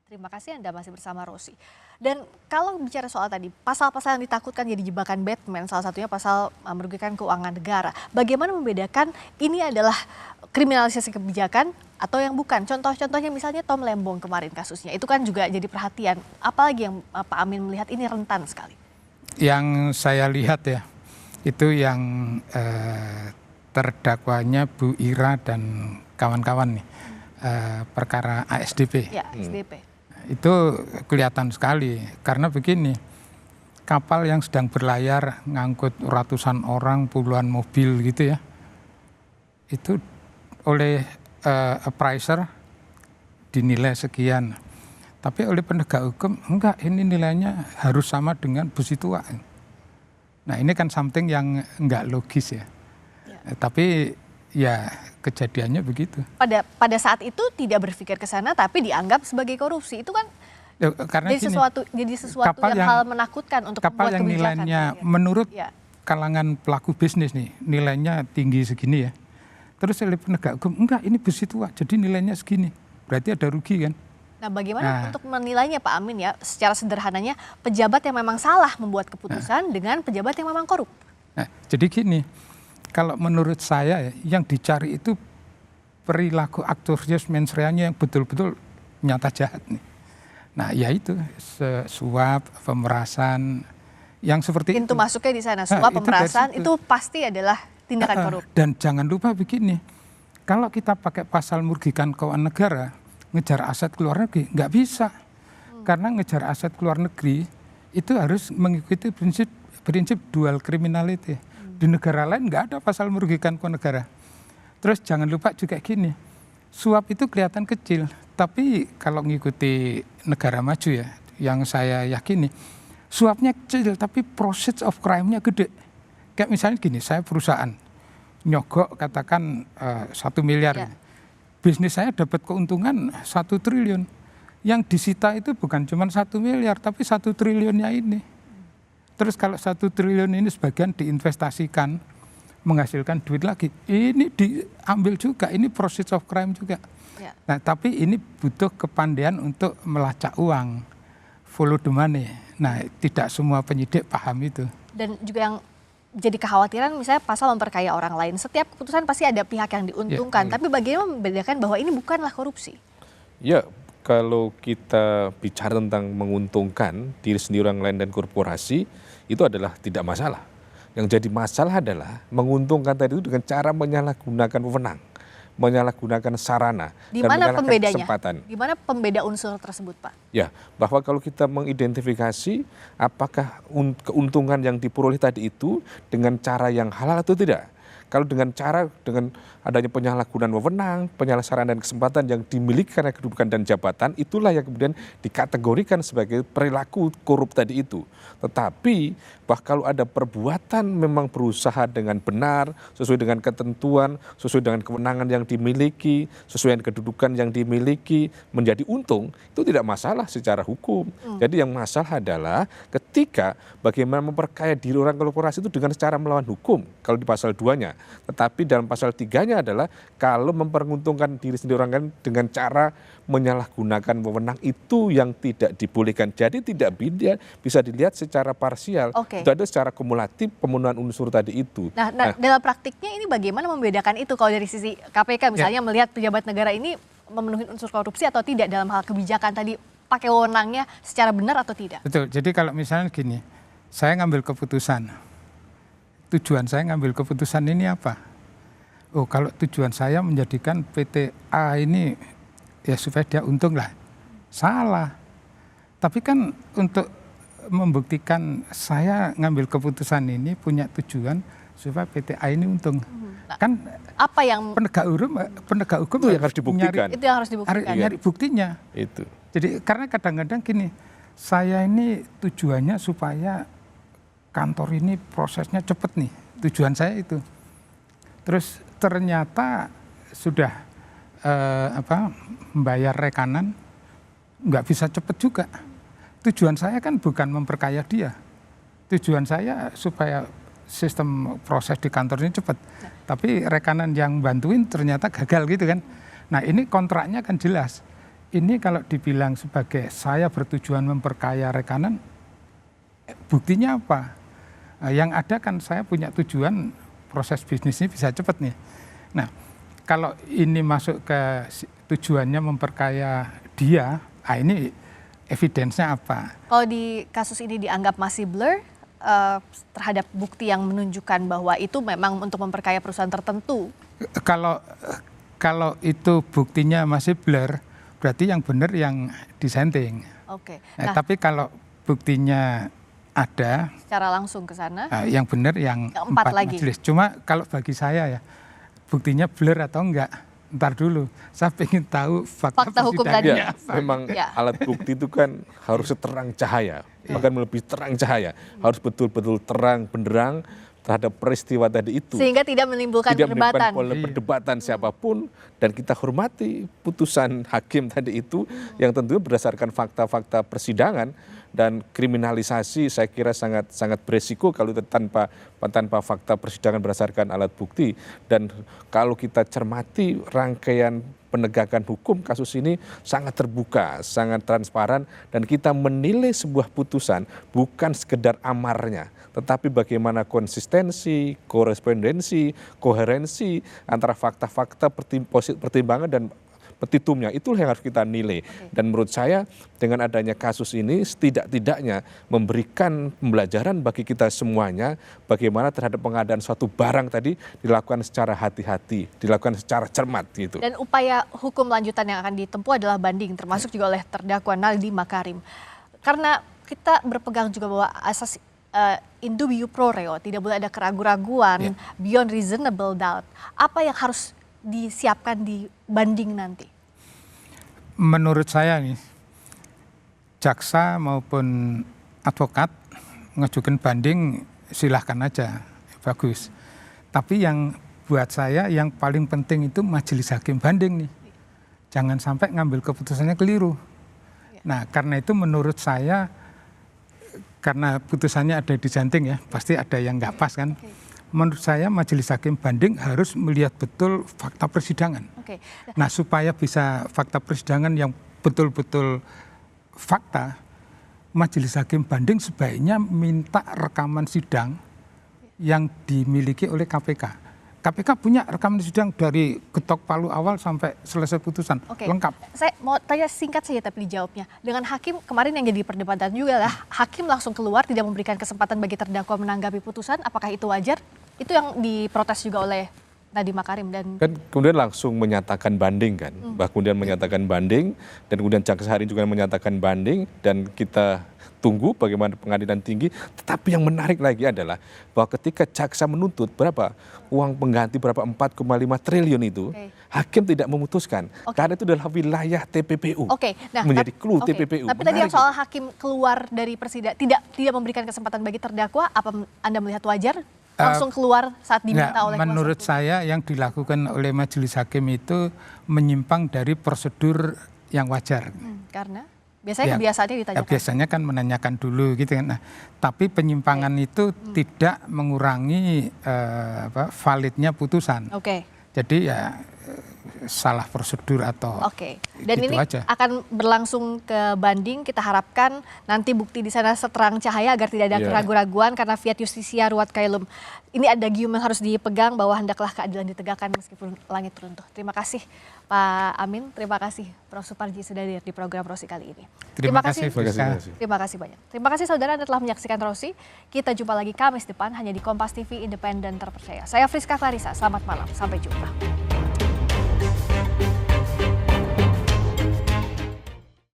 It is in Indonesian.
Terima kasih Anda masih bersama Rosi. Dan kalau bicara soal tadi, pasal-pasal yang ditakutkan jadi jebakan Batman, salah satunya pasal merugikan keuangan negara. Bagaimana membedakan ini adalah kriminalisasi kebijakan atau yang bukan? Contoh-contohnya misalnya Tom Lembong kemarin kasusnya, itu kan juga jadi perhatian. Apalagi yang Pak Amin melihat ini rentan sekali? Yang saya lihat ya, itu yang terdakwanya Bu Ira dan kawan-kawan nih, perkara ASDP. Ya, ASDP. Itu kelihatan sekali, karena begini, kapal yang sedang berlayar ngangkut ratusan orang, puluhan mobil gitu ya, itu oleh appraiser dinilai sekian. Tapi oleh penegak hukum, enggak, ini nilainya harus sama dengan bus tua. Nah ini kan something yang enggak logis ya. Tapi ya kejadiannya begitu. Pada saat itu tidak berpikir ke sana, tapi dianggap sebagai korupsi. Itu kan karena jadi sesuatu yang hal menakutkan untuk kapal membuat yang kebijakan. Nilainya menurut kalangan pelaku bisnis nih, nilainya tinggi segini ya. Terus oleh penegak hukum, enggak ini bus tua, jadi nilainya segini. Berarti ada rugi kan? Nah bagaimana untuk menilainya Pak Amin ya, secara sederhananya pejabat yang memang salah membuat keputusan dengan pejabat yang memang korup? Nah, jadi gini, kalau menurut saya yang dicari itu perilaku aktorius mens reanya yang betul-betul nyata jahat nih. Nah ya itu, suap, pemerasan, yang seperti itu. Masuknya di sana, suap, pemerasan, itu pasti adalah tindakan korup. Dan jangan lupa begini, kalau kita pakai pasal merugikan keuangan negara, ngejar aset keluar negeri, nggak bisa. Karena ngejar aset keluar negeri, itu harus mengikuti prinsip dual criminality. Di negara lain nggak ada pasal merugikan keuangan negara. Terus jangan lupa juga gini, suap itu kelihatan kecil, tapi kalau mengikuti negara maju ya, yang saya yakini, suapnya kecil tapi process of crime-nya gede. Kayak misalnya gini, saya perusahaan, nyogok katakan 1 miliar. Ya. Bisnis saya dapat keuntungan 1 triliun. Yang disita itu bukan cuma 1 miliar, tapi 1 triliunnya ini. Terus kalau 1 triliun ini sebagian diinvestasikan, menghasilkan duit lagi, ini diambil juga, ini process of crime juga. Ya. Nah, tapi ini butuh kepandaian untuk melacak uang, follow the money. Nah, tidak semua penyidik paham itu. Dan juga yang jadi kekhawatiran misalnya pasal memperkaya orang lain, setiap keputusan pasti ada pihak yang diuntungkan, tapi bagaimana membedakan bahwa ini bukanlah korupsi? Ya, kalau kita bicara tentang menguntungkan diri sendiri, orang lain dan korporasi, itu adalah tidak masalah. Yang jadi masalah adalah menguntungkan tadi itu dengan cara menyalahgunakan wewenang, menyalahgunakan sarana, di mana pembedanya? Kesempatan. Di mana pembeda unsur tersebut, Pak? Ya, bahwa kalau kita mengidentifikasi apakah keuntungan yang diperoleh tadi itu dengan cara yang halal atau tidak. Kalau dengan adanya penyalahgunaan wewenang, penyalahgunaan dan kesempatan yang dimiliki karena kedudukan dan jabatan, itulah yang kemudian dikategorikan sebagai perilaku korup tadi itu. Tetapi kalau ada perbuatan memang berusaha dengan benar, sesuai dengan ketentuan, sesuai dengan kewenangan yang dimiliki, sesuai dengan kedudukan yang dimiliki, menjadi untung, itu tidak masalah secara hukum. Jadi yang masalah adalah ketika bagaimana memperkaya diri orang korporasi itu dengan cara melawan hukum, kalau di pasal 2-nya. Tetapi dalam pasal 3-nya adalah kalau memperuntungkan diri sendiri orang lain dengan cara menyalahgunakan wewenang, itu yang tidak dibolehkan. Jadi tidak bisa dilihat secara parsial, itu ada secara kumulatif pemenuhan unsur tadi itu. Nah, dalam praktiknya ini bagaimana membedakan itu kalau dari sisi KPK misalnya melihat pejabat negara ini memenuhi unsur korupsi atau tidak dalam hal kebijakan tadi, pakai wewenangnya secara benar atau tidak? Betul, jadi kalau misalnya gini, saya ngambil keputusan. Tujuan saya ngambil keputusan ini apa? Oh, kalau tujuan saya menjadikan PT A ini ya supaya dia untung lah. Salah. Tapi kan untuk membuktikan saya ngambil keputusan ini punya tujuan supaya PT A ini untung. Kan apa yang penegak hukum itu yang harus dibuktikan. Itu yang harus dibuktikan. Nyari buktinya. Itu. Jadi karena kadang-kadang gini, saya ini tujuannya supaya kantor ini prosesnya cepat nih, tujuan saya itu. Terus ternyata sudah membayar rekanan, nggak bisa cepat juga. Tujuan saya kan bukan memperkaya dia. Tujuan saya supaya sistem proses di kantor ini cepat. Tapi rekanan yang bantuin ternyata gagal gitu kan. Nah ini kontraknya kan jelas. ini kalau dibilang sebagai saya bertujuan memperkaya rekanan, buktinya apa? Yang ada kan saya punya tujuan proses bisnisnya bisa cepat nih. Nah, kalau ini masuk ke tujuannya memperkaya dia, ini evidence-nya apa? Kalau di kasus ini dianggap masih blur terhadap bukti yang menunjukkan bahwa itu memang untuk memperkaya perusahaan tertentu. Kalau itu buktinya masih blur, berarti yang benar yang dissenting. Oke. Tapi kalau buktinya ada, secara langsung ke sana. Yang benar yang empat lagi. majelis. Cuma kalau bagi saya ya, buktinya blur atau enggak, ntar dulu. Saya ingin tahu fakta hukum tadi. Ya, memang alat bukti itu kan harus terang cahaya, bahkan melebihi terang cahaya. Harus betul-betul terang benderang terhadap peristiwa tadi itu. Sehingga tidak menimbulkan perdebatan. Perdebatan siapapun, dan kita hormati putusan hakim tadi itu yang tentunya berdasarkan fakta-fakta persidangan, dan kriminalisasi saya kira sangat beresiko kalau tanpa fakta persidangan berdasarkan alat bukti. Dan kalau kita cermati rangkaian penegakan hukum kasus ini sangat terbuka, sangat transparan, dan kita menilai sebuah putusan bukan sekedar amarnya, tetapi bagaimana konsistensi, korespondensi, koherensi antara fakta-fakta pertimbangan dan petitumnya, itu yang harus kita nilai. Dan menurut saya dengan adanya kasus ini setidak-tidaknya memberikan pembelajaran bagi kita semuanya bagaimana terhadap pengadaan suatu barang tadi dilakukan secara hati-hati, dilakukan secara cermat gitu. Dan upaya hukum lanjutan yang akan ditempuh adalah banding, termasuk juga oleh terdakwa Nadiem Makarim. Karena kita berpegang juga bahwa asas in dubio pro reo, tidak boleh ada keraguan-raguan, beyond reasonable doubt. Apa yang harus disiapkan di banding nanti? Menurut saya nih, jaksa maupun advokat mengajukan banding silahkan aja, bagus. Tapi yang buat saya yang paling penting itu majelis hakim banding nih. Jangan sampai ngambil keputusannya keliru. Nah, karena itu menurut saya, karena putusannya ada dissenting ya, pasti ada yang nggak pas kan. Menurut saya majelis hakim banding harus melihat betul fakta persidangan. Nah, supaya bisa fakta persidangan yang betul-betul fakta, majelis hakim banding sebaiknya minta rekaman sidang yang dimiliki oleh KPK. KPK punya rekaman sidang dari ketok palu awal sampai selesai putusan, lengkap. Saya mau tanya singkat saja tapi dijawabnya. Dengan hakim kemarin yang jadi perdebatan juga lah, hakim langsung keluar tidak memberikan kesempatan bagi terdakwa menanggapi putusan, apakah itu wajar? Itu yang diprotes juga oleh Nadiem Makarim dan kan kemudian langsung menyatakan banding kan, kemudian menyatakan banding, dan kemudian jaksa hari juga menyatakan banding, dan kita tunggu bagaimana pengadilan tinggi. Tetapi yang menarik lagi adalah bahwa ketika jaksa menuntut berapa uang pengganti berapa 4,5 triliun itu, hakim tidak memutuskan karena itu adalah wilayah TPPU. Nah, menjadi clue TPPU. Tapi tadi yang soal hakim keluar dari persidangan tidak memberikan kesempatan bagi terdakwa, apa Anda melihat wajar? Langsung keluar saat diminta oleh kuasa menurut saya yang dilakukan oleh majelis hakim itu menyimpang dari prosedur yang wajar. Karena biasanya kebiasaannya ditanyakan. Biasanya kan menanyakan dulu gitu kan. Nah, tapi penyimpangan itu tidak mengurangi validnya putusan. Jadi ya salah prosedur atau Dan gitu ini aja. akan berlangsung ke banding. Kita harapkan nanti bukti di sana seterang cahaya agar tidak ada keraguan-raguan, karena fiat justisia ruat caelum. Ini ada gium yang harus dipegang bahwa hendaklah keadilan ditegakkan meskipun langit runtuh. Terima kasih Pak Amin, terima kasih Prof. Suparji sudah hadir di program Rosi kali ini. Terima kasih. Terima kasih banyak. Terima kasih saudara Anda telah menyaksikan Rosi. Kita jumpa lagi Kamis depan hanya di Kompas TV Independen Terpercaya. Saya Friska Clarissa, selamat malam, sampai jumpa.